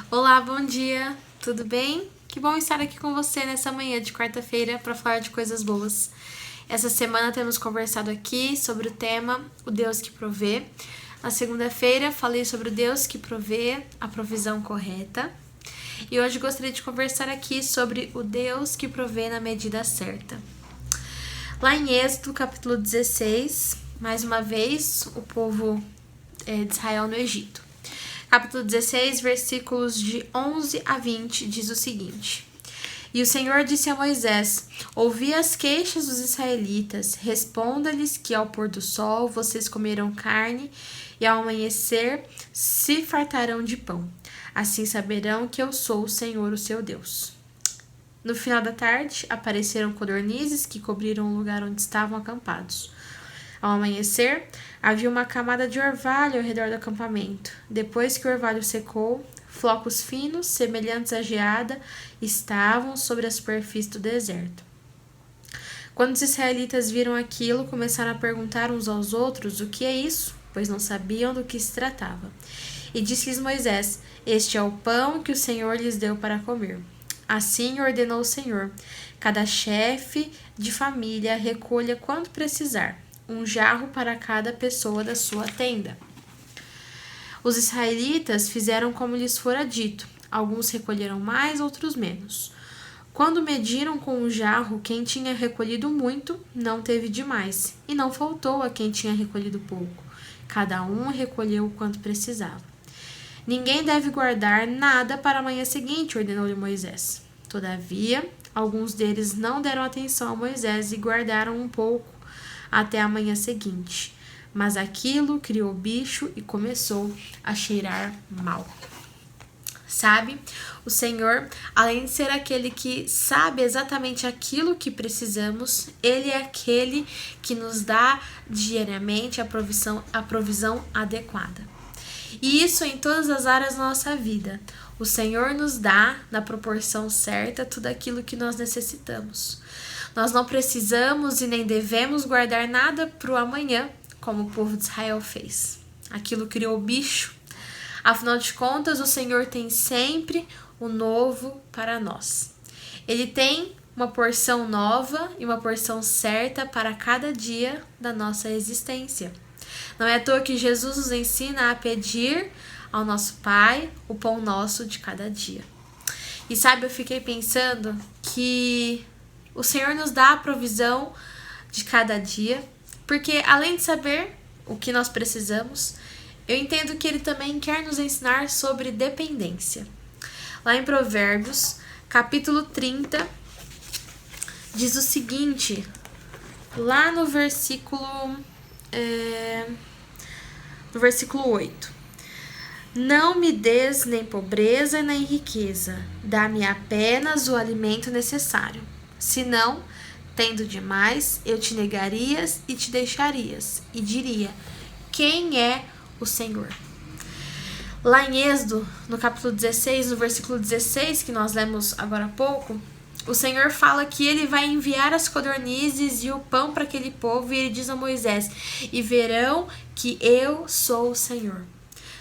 Olá, bom dia, tudo bem? Que bom estar aqui com você nessa manhã de quarta-feira para falar de coisas boas. Essa semana temos conversado aqui sobre o tema O Deus que Provê. Na segunda-feira falei sobre o Deus que provê a provisão correta. E hoje gostaria de conversar aqui sobre o Deus que provê na medida certa. Lá em Êxodo, capítulo 16, mais uma vez, o povo de Israel no Egito. Capítulo 16, versículos de 11 a 20, diz o seguinte: E o Senhor disse a Moisés: Ouvi as queixas dos israelitas, responda-lhes que ao pôr do sol vocês comerão carne e ao amanhecer se fartarão de pão. Assim saberão que eu sou o Senhor, o seu Deus. No final da tarde, apareceram codornizes que cobriram o lugar onde estavam acampados. Ao amanhecer, havia uma camada de orvalho ao redor do acampamento. Depois que o orvalho secou, flocos finos, semelhantes à geada, estavam sobre a superfície do deserto. Quando os israelitas viram aquilo, começaram a perguntar uns aos outros o que é isso, pois não sabiam do que se tratava. E disse-lhes Moisés: Este é o pão que o Senhor lhes deu para comer. Assim ordenou o Senhor: cada chefe de família recolha quanto precisar, um jarro para cada pessoa da sua tenda. Os israelitas fizeram como lhes fora dito. Alguns recolheram mais, outros menos. Quando mediram com o jarro, quem tinha recolhido muito não teve demais, e não faltou a quem tinha recolhido pouco. Cada um recolheu o quanto precisava. Ninguém deve guardar nada para a manhã seguinte, ordenou-lhe Moisés. Todavia, alguns deles não deram atenção a Moisés e guardaram um pouco até a manhã seguinte. Mas aquilo criou bicho e começou a cheirar mal. Sabe? O Senhor, além de ser aquele que sabe exatamente aquilo que precisamos, Ele é aquele que nos dá diariamente a provisão adequada. E isso em todas as áreas da nossa vida. O Senhor nos dá, na proporção certa, tudo aquilo que nós necessitamos. Nós não precisamos e nem devemos guardar nada para o amanhã, como o povo de Israel fez. Aquilo criou bicho. Afinal de contas, o Senhor tem sempre o novo para nós. Ele tem uma porção nova e uma porção certa para cada dia da nossa existência. Não é à toa que Jesus nos ensina a pedir ao nosso Pai o pão nosso de cada dia. E sabe, eu fiquei pensando que o Senhor nos dá a provisão de cada dia, porque além de saber o que nós precisamos, eu entendo que Ele também quer nos ensinar sobre dependência. Lá em Provérbios, capítulo 30, diz o seguinte, lá no versículo 8. Não me des nem pobreza nem riqueza, dá-me apenas o alimento necessário. Senão, tendo demais, eu te negarias e te deixarias, e diria: quem é o Senhor? Lá em Êxodo, no capítulo 16, no versículo 16, que nós lemos agora há pouco, o Senhor fala que Ele vai enviar as codornizes e o pão para aquele povo, e Ele diz a Moisés: e verão que eu sou o Senhor.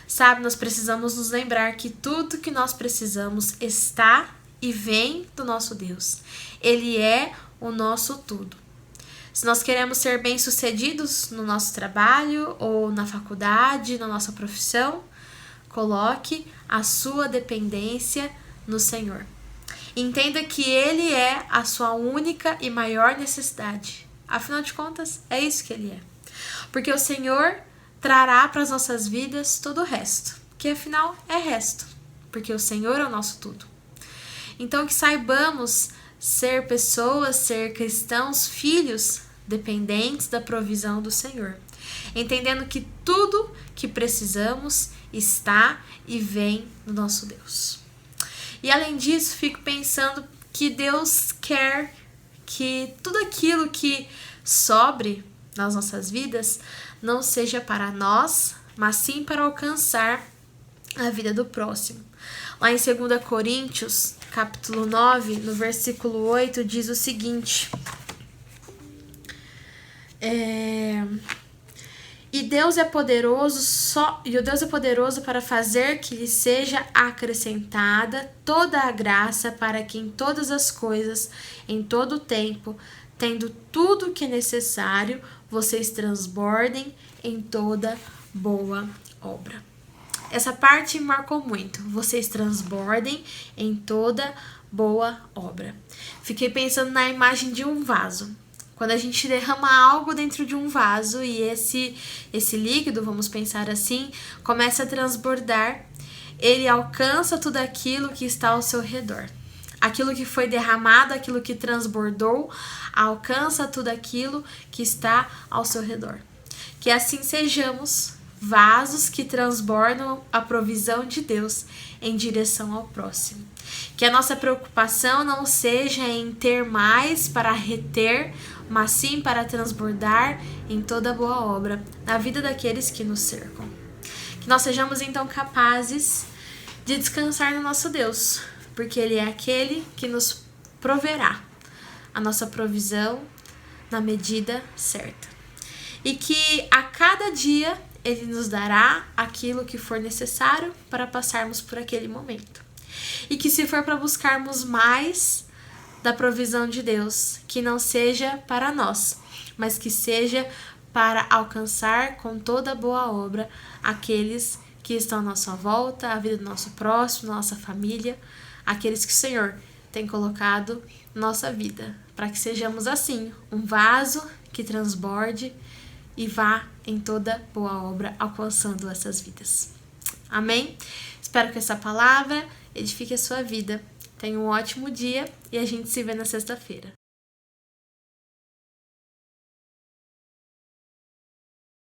Sabe, nós precisamos nos lembrar que tudo que nós precisamos está e vem do nosso Deus. Ele é o nosso tudo. Se nós queremos ser bem-sucedidos no nosso trabalho ou na faculdade, na nossa profissão, coloque a sua dependência no Senhor. Entenda que Ele é a sua única e maior necessidade. Afinal de contas, é isso que Ele é. Porque o Senhor trará para as nossas vidas todo o resto, que afinal é resto, porque o Senhor é o nosso tudo. Então que saibamos ser pessoas, ser cristãos, filhos dependentes da provisão do Senhor, entendendo que tudo que precisamos está e vem do nosso Deus. E além disso, fico pensando que Deus quer que tudo aquilo que sobre nas nossas vidas não seja para nós, mas sim para alcançar a vida do próximo. Lá em 2 Coríntios, capítulo 9, no versículo 8, diz o seguinte: E Deus é poderoso o Deus é poderoso para fazer que lhe seja acrescentada toda a graça, para que em todas as coisas, em todo o tempo, tendo tudo o que é necessário, vocês transbordem em toda boa obra. Essa parte me marcou muito. Vocês transbordem em toda boa obra. Fiquei pensando na imagem de um vaso. Quando a gente derrama algo dentro de um vaso e esse líquido, vamos pensar assim, começa a transbordar, ele alcança tudo aquilo que está ao seu redor. Aquilo que foi derramado, aquilo que transbordou, alcança tudo aquilo que está ao seu redor. Que assim sejamos vasos que transbordam a provisão de Deus em direção ao próximo. Que a nossa preocupação não seja em ter mais para reter, mas sim para transbordar em toda boa obra na vida daqueles que nos cercam. Que nós sejamos então capazes de descansar no nosso Deus, porque Ele é aquele que nos proverá a nossa provisão na medida certa. E que a cada dia Ele nos dará aquilo que for necessário para passarmos por aquele momento. E que se for para buscarmos mais da provisão de Deus, que não seja para nós, mas que seja para alcançar com toda boa obra aqueles que estão à nossa volta, a vida do nosso próximo, nossa família, aqueles que o Senhor tem colocado na nossa vida, para que sejamos assim, um vaso que transborde e vá em toda boa obra alcançando essas vidas. Amém? Espero que essa palavra edifique a sua vida. Tenha um ótimo dia e a gente se vê na sexta-feira.